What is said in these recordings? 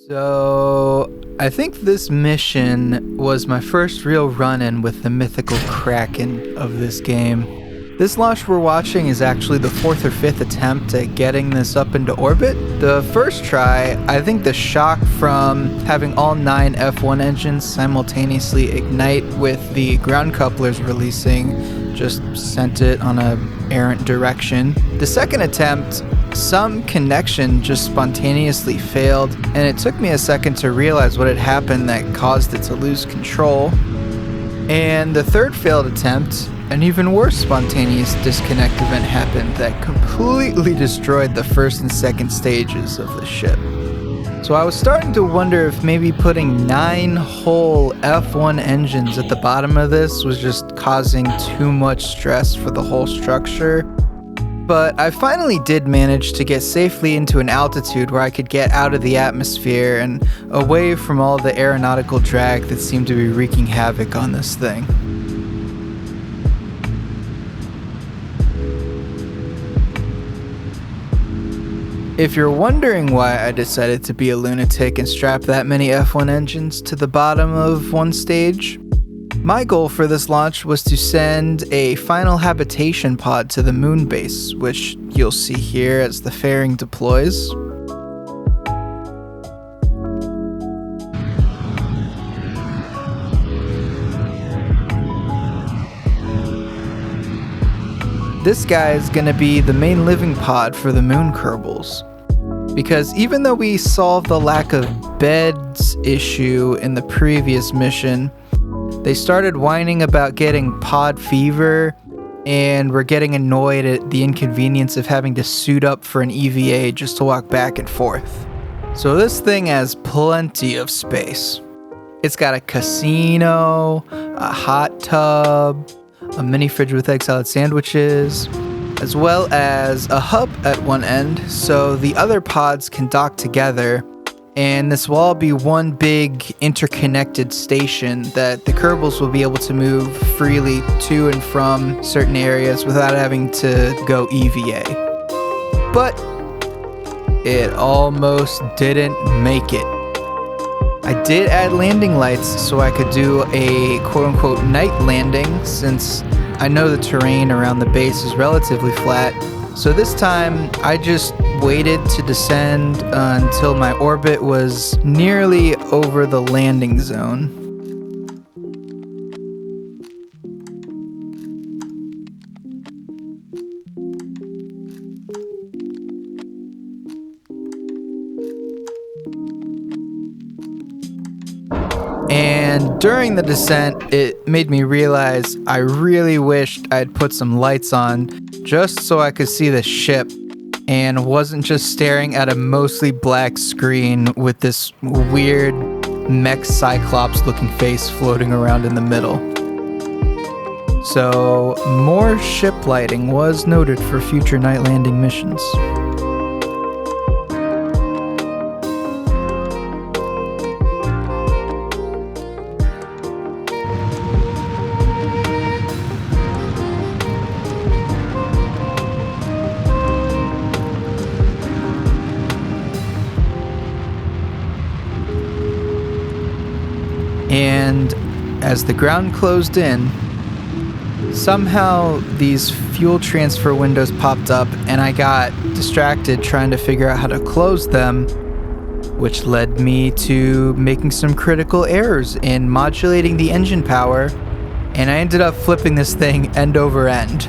So, I think this mission was my first real run-in with the mythical Kraken of this game. This launch we're watching is actually the 4th or 5th attempt at getting this up into orbit. The first try, I think the shock from having all 9 F1 engines simultaneously ignite with the ground couplers releasing just sent it on an errant direction. The second attempt, some connection just spontaneously failed, and it took me a second to realize what had happened that caused it to lose control. And the third failed attempt, an even worse spontaneous disconnect event happened that completely destroyed the first and second stages of the ship. So I was starting to wonder if maybe putting 9 whole F1 engines at the bottom of this was just causing too much stress for the whole structure. But I finally did manage to get safely into an altitude where I could get out of the atmosphere and away from all the aeronautical drag that seemed to be wreaking havoc on this thing. If you're wondering why I decided to be a lunatic and strap that many F1 engines to the bottom of one stage, my goal for this launch was to send a final habitation pod to the moon base, which you'll see here as the fairing deploys. This guy is going to be the main living pod for the moon Kerbals. Because even though we solved the lack of beds issue in the previous mission, they started whining about getting pod fever and were getting annoyed at the inconvenience of having to suit up for an EVA just to walk back and forth. So this thing has plenty of space. It's got a casino, a hot tub, a mini fridge with egg salad sandwiches, as well as a hub at one end so the other pods can dock together, and this will all be one big interconnected station that the Kerbals will be able to move freely to and from certain areas without having to go EVA. But it almost didn't make it. I did add landing lights so I could do a quote-unquote night landing, since I know the terrain around the base is relatively flat. So this time I just waited to descend until my orbit was nearly over the landing zone. And during the descent, it made me realize I really wished I'd put some lights on just so I could see the ship and wasn't just staring at a mostly black screen with this weird mech cyclops looking face floating around in the middle. So more ship lighting was noted for future night landing missions. And as the ground closed in, somehow these fuel transfer windows popped up and I got distracted trying to figure out how to close them, which led me to making some critical errors in modulating the engine power, and I ended up flipping this thing end over end.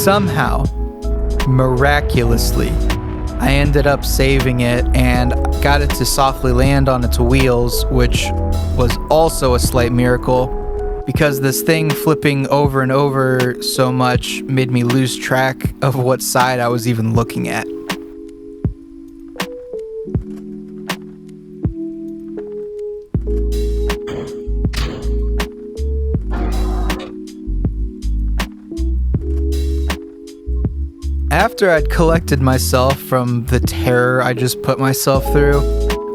Somehow, miraculously, I ended up saving it and got it to softly land on its wheels, which was also a slight miracle. because this thing flipping over and over so much made me lose track of what side I was even looking at. After I'd collected myself from the terror I just put myself through,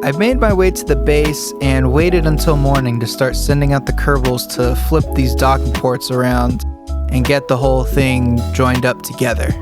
I made my way to the base and waited until morning to start sending out the Kerbals to flip these docking ports around and get the whole thing joined up together.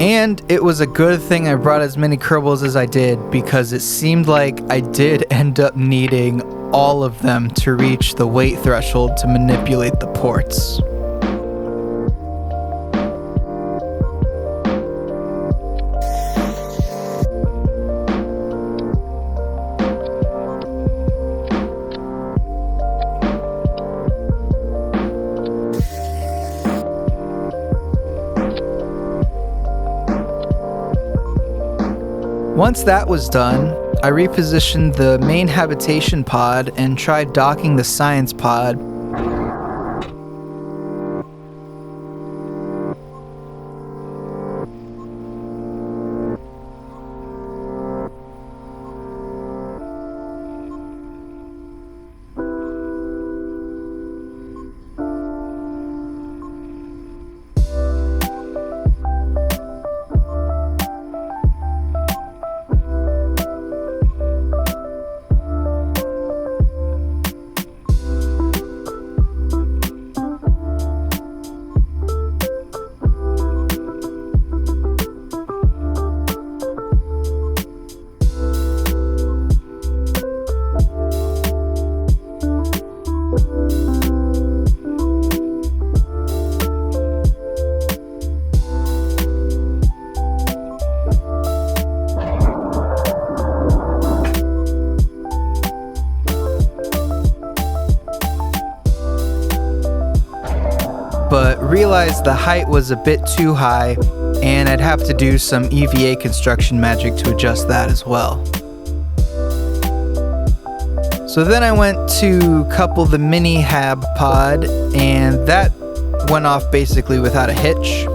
And it was a good thing I brought as many Kerbals as I did, because it seemed like I did end up needing all of them to reach the weight threshold to manipulate the ports. Once that was done, I repositioned the main habitation pod and tried docking the science pod. But realized the height was a bit too high, and I'd have to do some EVA construction magic to adjust that as well. So then I went to couple the mini hab pod, and that went off basically without a hitch.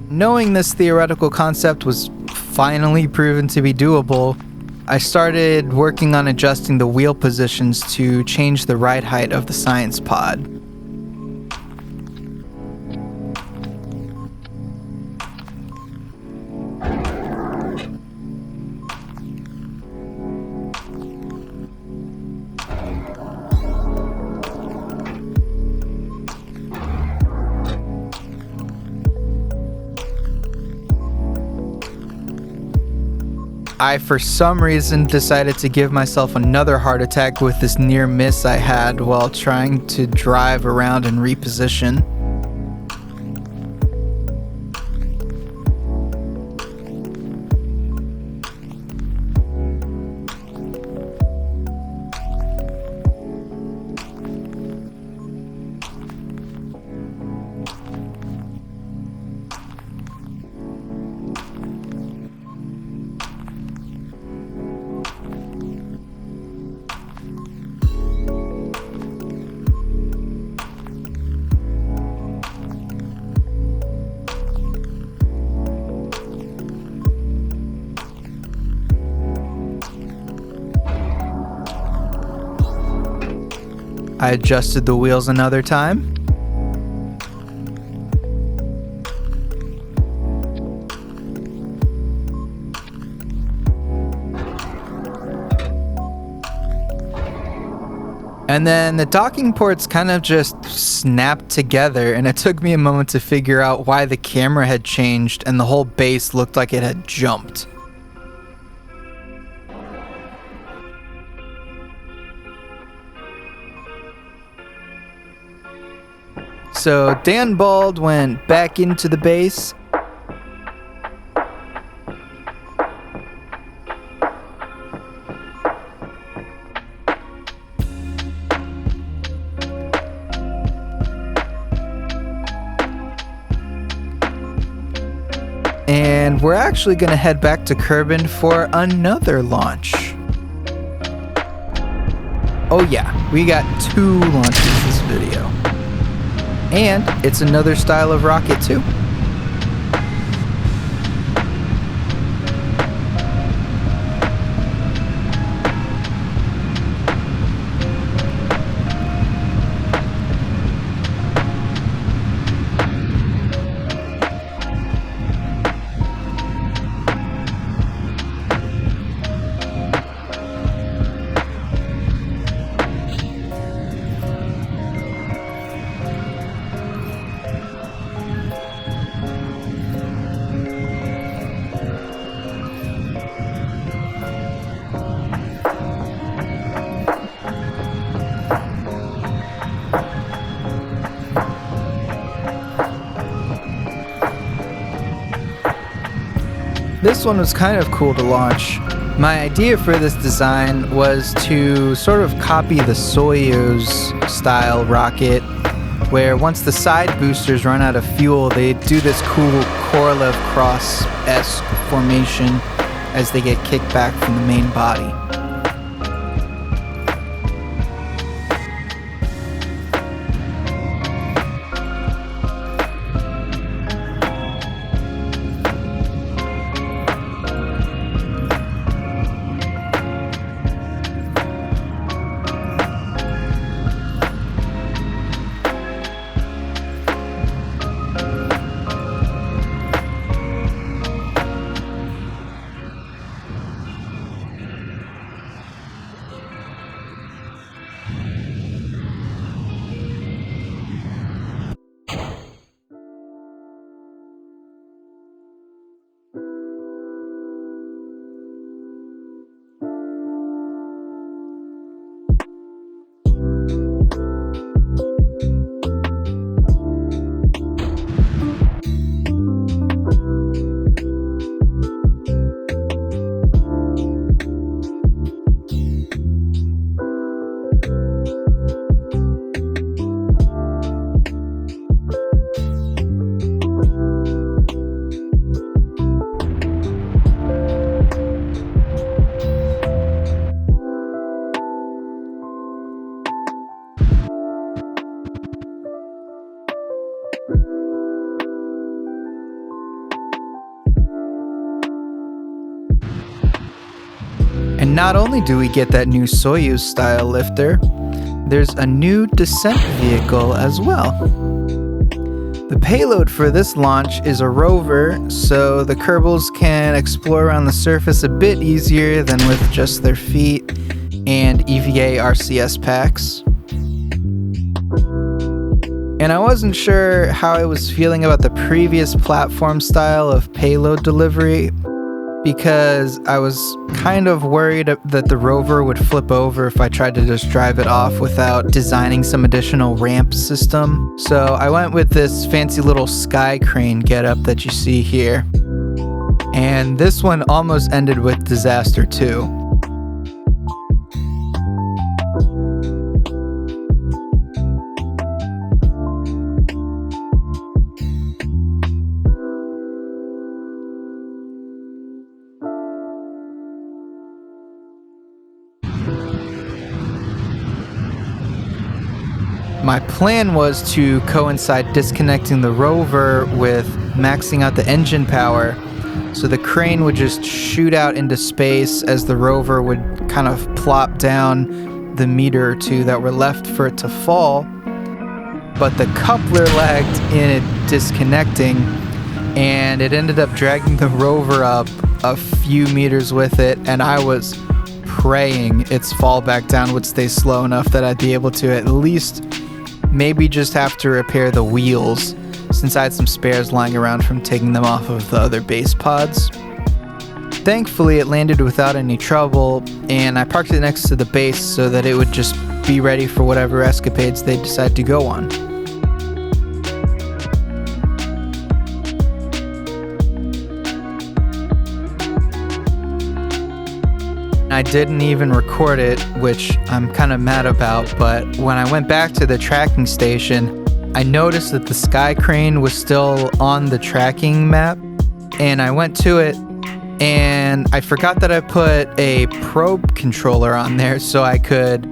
Knowing this theoretical concept was finally proven to be doable, I started working on adjusting the wheel positions to change the ride height of the science pod. I, for some reason, decided to give myself another heart attack with this near miss I had while trying to drive around and reposition. I adjusted the wheels another time. And then the docking ports kind of just snapped together, and it took me a moment to figure out why the camera had changed and the whole base looked like it had jumped. So Dan Bald went back into the base. And we're actually going to head back to Kerbin for another launch. Oh yeah, we got 2 launches this video. And it's another style of rocket too. This one was kind of cool to launch. My idea for this design was to sort of copy the Soyuz style rocket, where once the side boosters run out of fuel, they do this cool Korolev Cross-esque formation as they get kicked back from the main body. And not only do we get that new Soyuz style lifter, there's a new descent vehicle as well. The payload for this launch is a Rover, so the Kerbals can explore around the surface a bit easier than with just their feet and EVA RCS packs. And I wasn't sure how I was feeling about the previous platform style of payload delivery, because I was kind of worried that the rover would flip over if I tried to just drive it off without designing some additional ramp system. So I went with this fancy little sky crane getup that you see here. And this one almost ended with disaster too. My plan was to coincide disconnecting the rover with maxing out the engine power, so the crane would just shoot out into space as the rover would kind of plop down the meter or two that were left for it to fall. But the coupler lagged in it disconnecting, and it ended up dragging the rover up a few meters with it, and I was praying its fall back down would stay slow enough that I'd be able to at least maybe just have to repair the wheels, since I had some spares lying around from taking them off of the other base pods. Thankfully, it landed without any trouble, and I parked it next to the base so that it would just be ready for whatever escapades they decide to go on. I didn't even record it, which I'm kind of mad about, but when I went back to the tracking station, I noticed that the sky crane was still on the tracking map, and I went to it, and I forgot that I put a probe controller on there so I could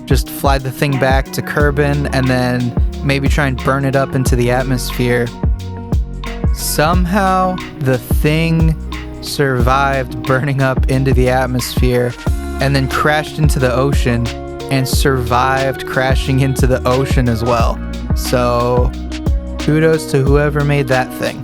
just fly the thing back to Kerbin and then maybe try and burn it up into the atmosphere. Somehow, the thing survived burning up into the atmosphere and then crashed into the ocean and survived crashing into the ocean as well. So kudos to whoever made that thing.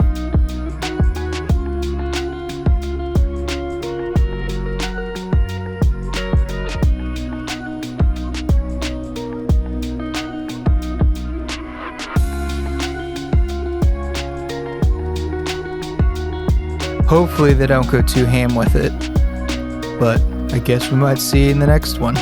Hopefully they don't go too ham with it, but I guess we might see in the next one.